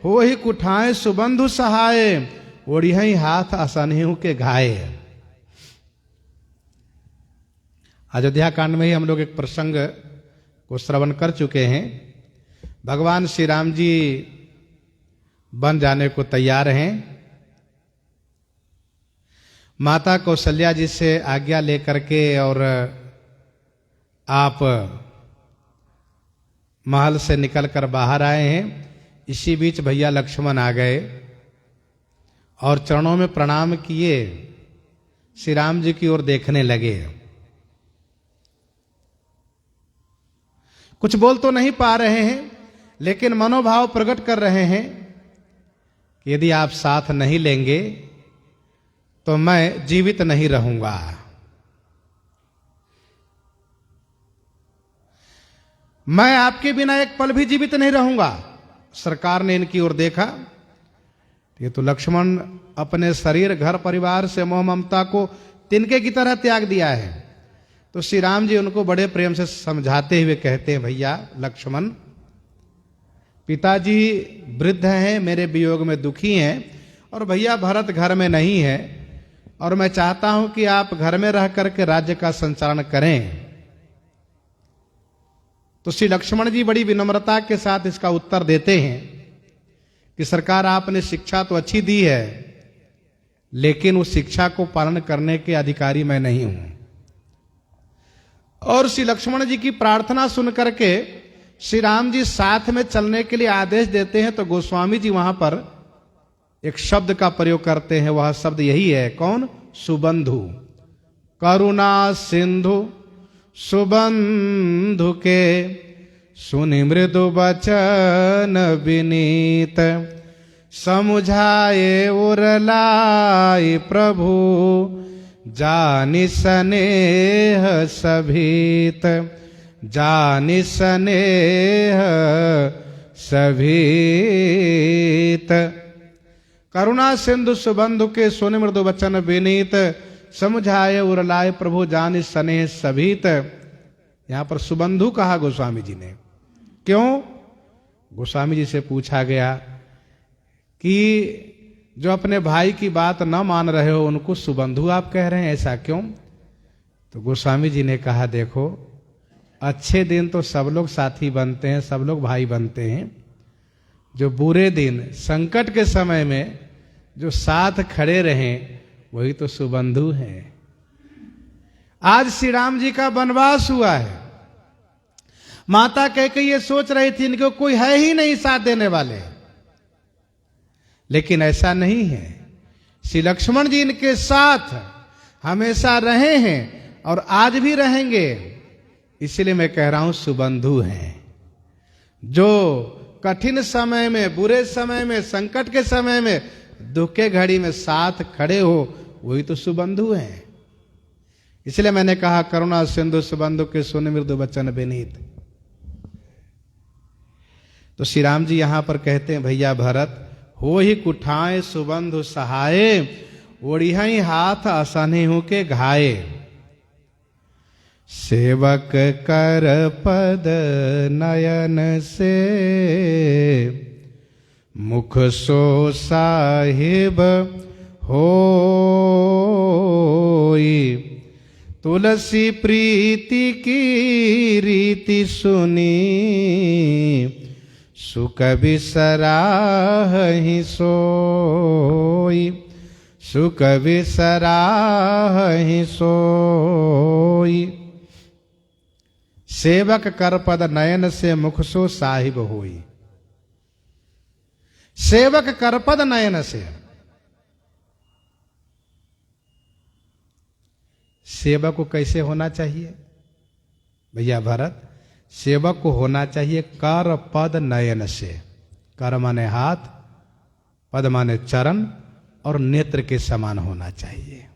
हो ही कुठाएं सुबंधु सहाय, ओढ़ी ही हाथ असनहियों के घाये। अयोध्या कांड में ही हम लोग एक प्रसंग को श्रवण कर चुके हैं। भगवान श्री राम जी बन जाने को तैयार हैं। माता कौशल्या जी से आज्ञा लेकर के और आप महल से निकलकर बाहर आए हैं। इसी बीच भैया लक्ष्मण आ गए और चरणों में प्रणाम किए, श्री राम जी की ओर देखने लगे। कुछ बोल तो नहीं पा रहे हैं, लेकिन मनोभाव प्रकट कर रहे हैं कि यदि आप साथ नहीं लेंगे तो मैं जीवित नहीं रहूंगा। मैं आपके बिना एक पल भी जीवित नहीं रहूंगा। सरकार ने इनकी ओर देखा, ये तो लक्ष्मण अपने शरीर, घर परिवार से मोह ममता को तिनके की तरह त्याग दिया है। तो श्री राम जी उनको बड़े प्रेम से समझाते हुए कहते हैं, भैया लक्ष्मण, पिताजी वृद्ध हैं, मेरे वियोग में दुखी हैं, और भैया भरत घर में नहीं है, और मैं चाहता हूं कि आप घर में रह करके राज्य का संचालन करें। तो श्री लक्ष्मण जी बड़ी विनम्रता के साथ इसका उत्तर देते हैं कि सरकार, आपने शिक्षा तो अच्छी दी है, लेकिन उस शिक्षा को पालन करने के अधिकारी मैं नहीं हूं। और श्री लक्ष्मण जी की प्रार्थना सुन करके श्री राम जी साथ में चलने के लिए आदेश देते हैं। तो गोस्वामी जी वहां पर एक शब्द का प्रयोग करते हैं, वह शब्द यही है, कौन? सुबंधु। करुणा सिंधु सुबंधु के सुनि मृदु बचन विनीत, समुझाए उरलाई प्रभु, जानि स्नेह सभीत, जानि स्नेह सभीत। करुणा सिंधु सुबंधु के सुनि मृदु वचन विनीत, समझाए उरलाए प्रभु, जानि स्नेह सभीत। यहां पर सुबंधु कहा गोस्वामी जी ने। क्यों? गोस्वामी जी से पूछा गया कि जो अपने भाई की बात न मान रहे हो उनको सुबंधु आप कह रहे हैं, ऐसा क्यों? तो गोस्वामी जी ने कहा, देखो, अच्छे दिन तो सब लोग साथी बनते हैं, सब लोग भाई बनते हैं। जो बुरे दिन, संकट के समय में जो साथ खड़े रहें वही तो सुबंधु हैं। आज श्री राम जी का वनवास हुआ है। माता कैकेयी ये सोच रही थी इनको कोई है ही नहीं साथ देने वाले, लेकिन ऐसा नहीं है। श्री लक्ष्मण जी इनके साथ हमेशा रहे हैं और आज भी रहेंगे। इसलिए मैं कह रहा हूं सुबंधु हैं। जो कठिन समय में, बुरे समय में, संकट के समय में, दुख के घड़ी में साथ खड़े हो, वही तो सुबंधु हैं। इसलिए मैंने कहा करुणा सिंधु सुबंधु के सुन मृदु वचन विनीत। तो श्री राम जी यहां पर कहते हैं, भैया भरत, हो ही कुठाए सुबंधु सहाय, ओढ़ियाई हाथ असनहु के घाये। सेवक कर पद नयन से, मुख सो साहिब होई। तुलसी प्रीति की रीति सुनी, सुख बिसराहि सोई। सुख बिसराहि सोई। सेवक कर पद नयन से, मुख सो साहिब होई। सेवक कर पद नयन से, सेवक को कैसे होना चाहिए भैया भरत? सेवक को होना चाहिए कर पद नयन से। कर माने हाथ, पद माने चरण, और नेत्र के समान होना चाहिए।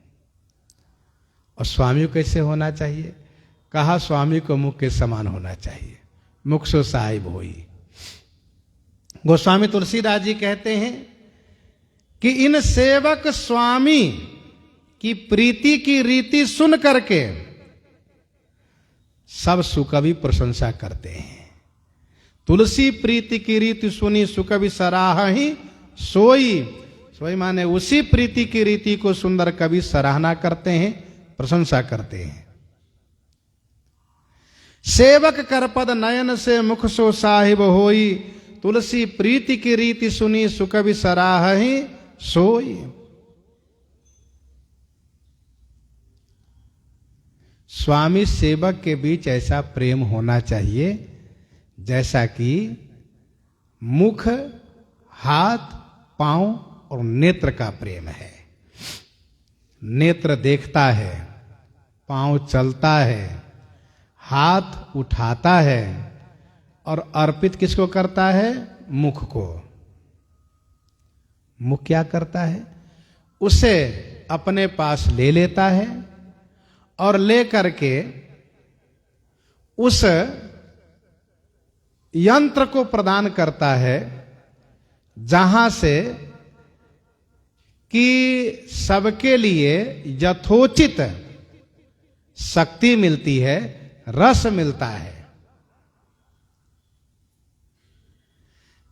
और स्वामी को कैसे होना चाहिए? कहा स्वामी को मुख के समान होना चाहिए। मुख सो साहिब होई। गोस्वामी तुलसीदास जी कहते हैं कि इन सेवक स्वामी की प्रीति की रीति सुन करके सब सुकवि प्रशंसा करते हैं। तुलसी प्रीति की रीति सुनी, सुकवि सराहहि सोई। सोई माने उसी प्रीति की रीति को सुंदर कवि सराहना करते हैं, प्रशंसा करते हैं। सेवक कर पद नयन से, मुख सो साहिब होई। तुलसी प्रीति की रीति सुनी, सुकवि सराहहि सोई। स्वामी सेवक के बीच ऐसा प्रेम होना चाहिए जैसा कि मुख, हाथ, पांव और नेत्र का प्रेम है। नेत्र देखता है, पांव चलता है, हाथ उठाता है, और अर्पित किसको करता है? मुख को। मुख क्या करता है? उसे अपने पास ले लेता है और ले करके उस यंत्र को प्रदान करता है जहां से कि सबके लिए यथोचित शक्ति मिलती है, रस मिलता है।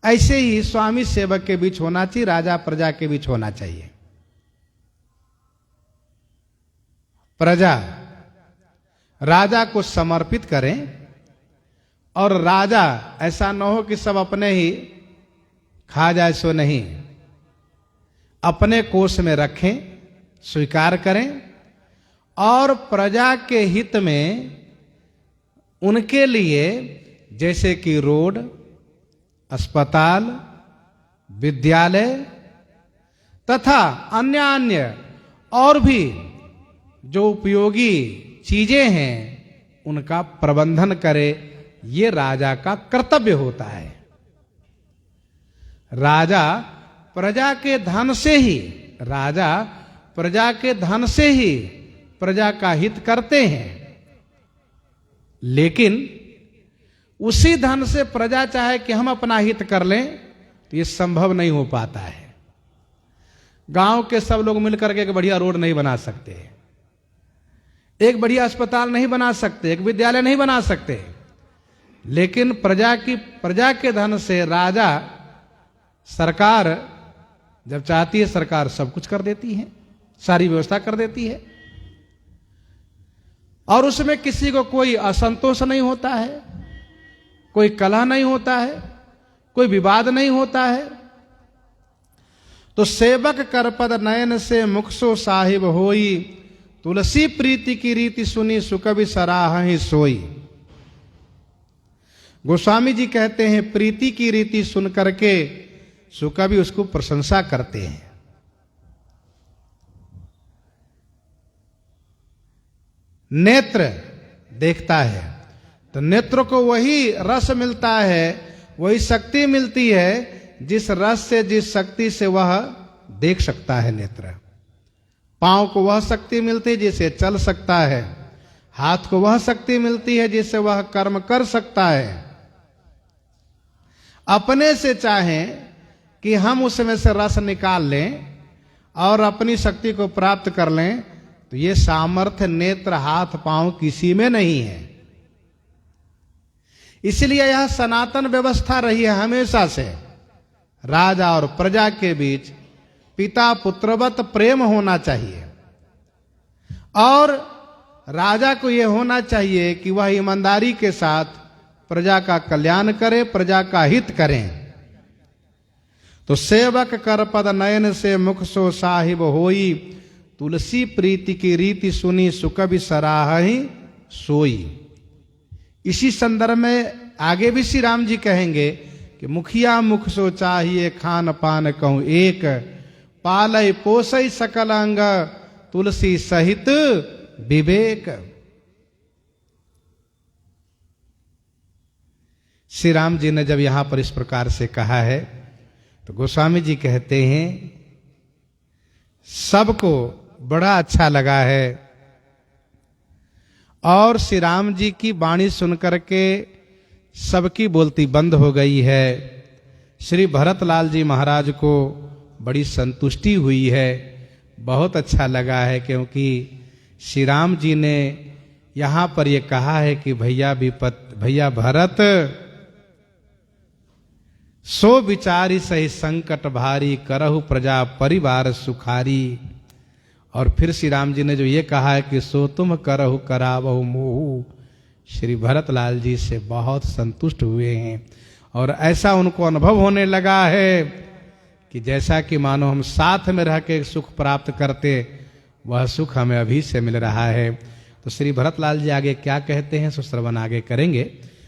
ऐसे ही स्वामी सेवक के बीच होना चाहिए, राजा प्रजा के बीच होना चाहिए। प्रजा राजा को समर्पित करें, और राजा ऐसा न हो कि सब अपने ही खा जाए, सो नहीं, अपने कोष में रखें, स्वीकार करें, और प्रजा के हित में उनके लिए जैसे कि रोड, अस्पताल, विद्यालय तथा अन्य और भी जो उपयोगी चीजें हैं उनका प्रबंधन करे, ये राजा का कर्तव्य होता है। राजा प्रजा के धन से ही, राजा प्रजा के धन से ही प्रजा का हित करते हैं, लेकिन उसी धन से प्रजा चाहे कि हम अपना हित कर लें तो ये संभव नहीं हो पाता है। गांव के सब लोग मिलकर के एक बढ़िया रोड नहीं बना सकते, एक बढ़िया अस्पताल नहीं बना सकते, एक विद्यालय नहीं बना सकते, लेकिन प्रजा के धन से राजा, सरकार जब चाहती है सरकार सब कुछ कर देती है, सारी व्यवस्था कर देती है, और उसमें किसी को कोई असंतोष नहीं होता है, कोई कलह नहीं होता है, कोई विवाद नहीं होता है। तो सेवक कर पद नयन से, मुख सो साहिब होई। तुलसी प्रीति की रीति सुनी, सुकवि सराहहि सोई। गोस्वामी जी कहते हैं प्रीति की रीति सुन करके सुकवि उसको प्रशंसा करते हैं। नेत्र देखता है तो नेत्र को वही रस मिलता है वही शक्ति मिलती है जिस रस से, जिस शक्ति से वह देख सकता है नेत्र। पांव को वह शक्ति मिलती है जिससे चल सकता है, हाथ को वह शक्ति मिलती है जिससे वह कर्म कर सकता है। अपने से चाहें कि हम उसमें से रस निकाल लें और अपनी शक्ति को प्राप्त कर लें, तो ये सामर्थ्य नेत्र, हाथ, पांव किसी में नहीं है। इसलिए यह सनातन व्यवस्था रही है हमेशा से। राजा और प्रजा के बीच पिता पुत्रवत प्रेम होना चाहिए, और राजा को यह होना चाहिए कि वह ईमानदारी के साथ प्रजा का कल्याण करे, प्रजा का हित करें। तो सेवक कर पद नयन से मुख सो साहिब होई, तुलसी प्रीति की रीति सुनी सुकवि सराहि सोई। इसी संदर्भ में आगे भी श्री राम जी कहेंगे कि मुखिया मुख सो चाहिए, खान पान कहूं एक, पालय पोसई सकल अंग, तुलसी सहित विवेक। श्री राम जी ने जब यहां पर इस प्रकार से कहा है, तो गोस्वामी जी कहते हैं सबको बड़ा अच्छा लगा है, और श्री राम जी की वाणी सुनकर के सबकी बोलती बंद हो गई है। श्री भरतलाल जी महाराज को बड़ी संतुष्टि हुई है, बहुत अच्छा लगा है, क्योंकि श्री राम जी ने यहां पर यह कहा है कि भैया भरत, सो विचारी सही संकट भारी, करहु प्रजा परिवार सुखारी। और फिर श्री राम जी ने जो ये कहा है कि सो तुम करहु करावहु मोहु, श्री भरतलाल जी से बहुत संतुष्ट हुए हैं, और ऐसा उनको अनुभव होने लगा है कि जैसा कि मानो हम साथ में रह के सुख प्राप्त करते, वह सुख हमें अभी से मिल रहा है। तो श्री भरतलाल जी आगे क्या कहते हैं, सो श्रवण आगे करेंगे।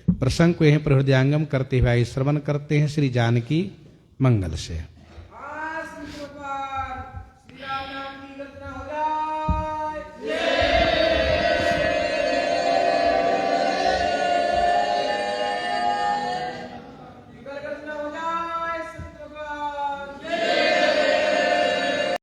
प्रसंग को यहीं पर हृदयांगम करते हुए श्रवण करते हैं श्री जानकी मंगल से।